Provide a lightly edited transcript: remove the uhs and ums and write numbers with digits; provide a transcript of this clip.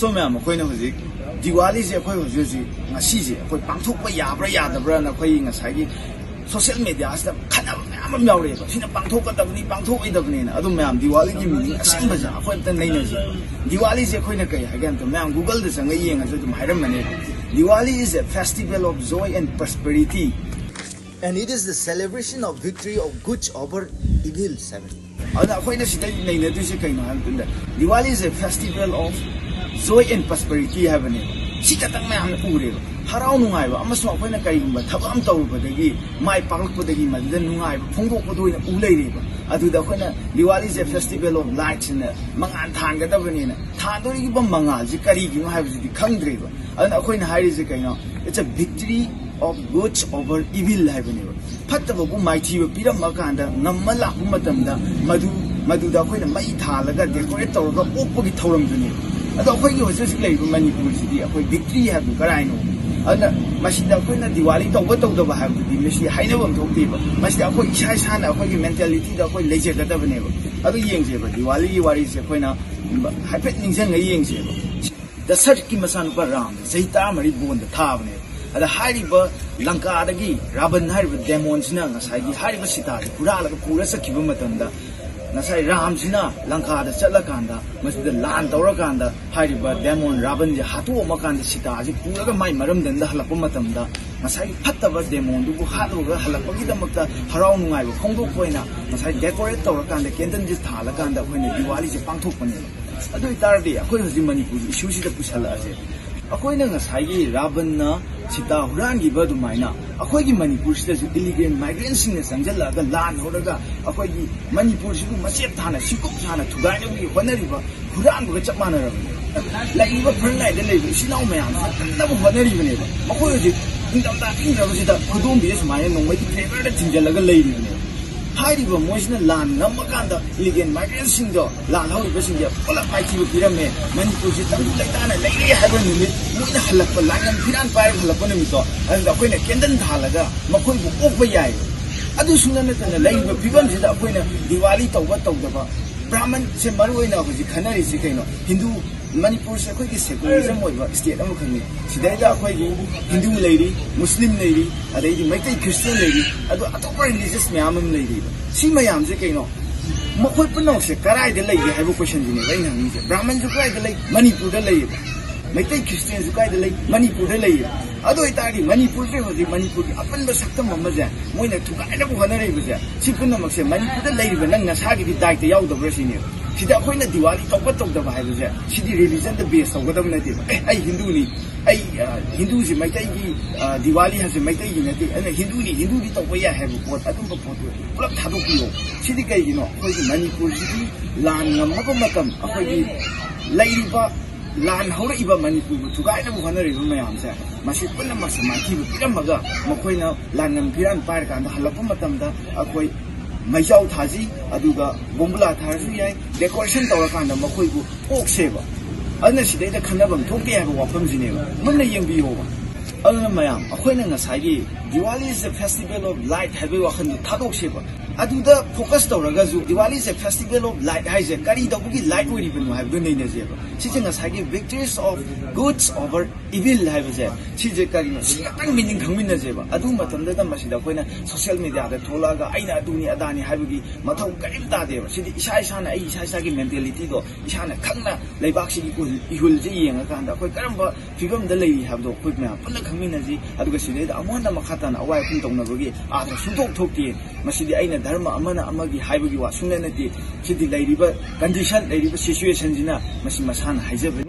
So ma'am, ako'y na huzik. Diwali siya ako'y huzik. Ngasi siya ako'y pangthok pa yabra yadabra na ako'y ngasagi social media as the kanab ma'am yawre ba. Sina pangthok ka dabni pangthok ay dabni na. Adum ma'am Diwali ki meaning asin ba siya ako'y tan nay na siya. Diwali siya ako'y na kaya again to ma'am Google da sa ngayon nga dum hayram mane. Diwali is a festival of joy and prosperity. And it is the celebration of victory of good over evil. Diwali is a festival of joy and prosperity. Harau nungaiba, amasung ako'y na karigumba, tabam tawubadagi, may paglakpadagi, madadan nungaiba, pungkokpadoy na ulay riba. Aduda ako'y na Diwali is a festival of lights na mga anthan kadabani na. Thando rin ibang mga, si karigi nga haibas di kangdriba. Adun ako'y na hayri si kayo, it's a victory of good over evil haibani ba. Pataba kung may tiba, pira makanda, namala kung matamda, maduda ako'y na maitalaga, decorate tawraga, upagi tawram dun yun. Ado ako'y yung sasiklay kung Manipur City, ako'y victory haibang karay no. Ana masida ako'y na Diwali tawba haibdi masi hainabam thoktiba masida ako'y isa sana ako'y mentality da ako'y leijagadabaneba adu yengseba Diwali wari se ako'y na haipet ningsang yengseba dasar ki masan pa ram saita mari bonda thabne ada hariba Lanka dagi Ravan hariba demons na ngasai hariba sita puralaga pura sakhiba matamda nasai ram sina Lanka da chatlakanda masida lan tawrakanda hariba demon Ravan je hatu amakanda sita ji puraga mai maramdanda halakpa matamda nasai phattaba demon du haloga halakpagi damakta harau nungai ba khongdok poina nasai decorate tawrakanda kendan ji thalakanda khoina Diwali je pangthokpani adu itardi akhoi hoji Manipur issue sida pusala ase akhoi na ngasai Ravan na sita hurangi ba dumaina akhoi gi Manipur sida ju illegal migrants sing na sangjalaga lan horaga akhoi gi Manipur sibu masep thana sikup thana thugai no gi honari ba huran ba chapmana ra lai ba phranai de lei sinau mayam na ba honari bane ba akhoi ji indam ta indra ba sida khudum bi smai nongmai ki favor da thinjalaga lei ri bane hariba moisna lan namakanda illegal migrants sing do lan hau ba sing ya pula pai chi pirame Manipur ji tam laitana leire haba ni muina halakpa langan phiran pai halakpa ni to anda koina kendan thalaga makoi bu okba yai adu sungna na tana leiba pibam sida koina Diwali tawba Brahman se maruina hoji khanari se kaino Hindu Manipur se koi ki secularism oiba state am khani sidai da koi gi Hindu leiri Muslim leiri adai di Maitai Christian leiri adu atopra religious mayam leiri si mayam se kaino makoi punau se karai de leiri haibo question ni lai na ni se Brahman ju kai de lei Manipur da lei Maitai Christian ju kai de lei Manipur da lei ado itari Manipur se hoji Manipur ki apan ba saktam amaja moina thukai na bu hanare bu se si punna mak se Manipur da lei ba nang na sa gi di dai te yaw da bra sini sida ako'y na Diwali tawba ba hayo siya sidi religion da base tawba na di ba ay Hindu ni ay Hindu si Maitai gi Diwali ha si Maitai gi na di ana Hindu ni tawba ya hayo pot atum ba pot pulap thadok yo sidi kay gino ako'y gi Manipur sidi lan ngam matam ako'y gi lairiba lan hawra iba Manipur thugay na bu hanari ba mayam sa masit pa na masamaki ba piramaga mako'y na lan ngam piran par ka halappa matamda ako'y Maisau Tazi, Aduga, Bombula Tazi, decoration Tawakanda, Makoibu, Okseva. Unless they the Kanabam, Toki have a weapon in it. Mona young be over. Mayam, a Queen and a Sagi, Diwali is a festival of light, heavy wakan the Tadok Shiva. Aduda, Focus Ragazu, Diwali is a festival of light, Isaac, Kari the Buki light will even have good in Zeva. Sitting as Hagi, victories of goods over evil, have said. Chijakarino, Siatan meaning Kamina Zeva, Aduma Tanda Masida, social media, the Tolaga, Aina Duni Adani, Habugi, Matau Karimta, Sidi Ishana, Ishaki mentality, Ishana Kanga, Labaksi, Ihulji, and Akanda, Karamba, Figum the lady have the equipment, Puna Kaminazi, Adugasi, Amanda Makatan, a wife in Tonagagi, after Sutok Toki, Masidi Aina Dharma, Amana Amagi, Habugi, Sunanati, City Lady, condition, lady situations in a Masimasan, Hizabani.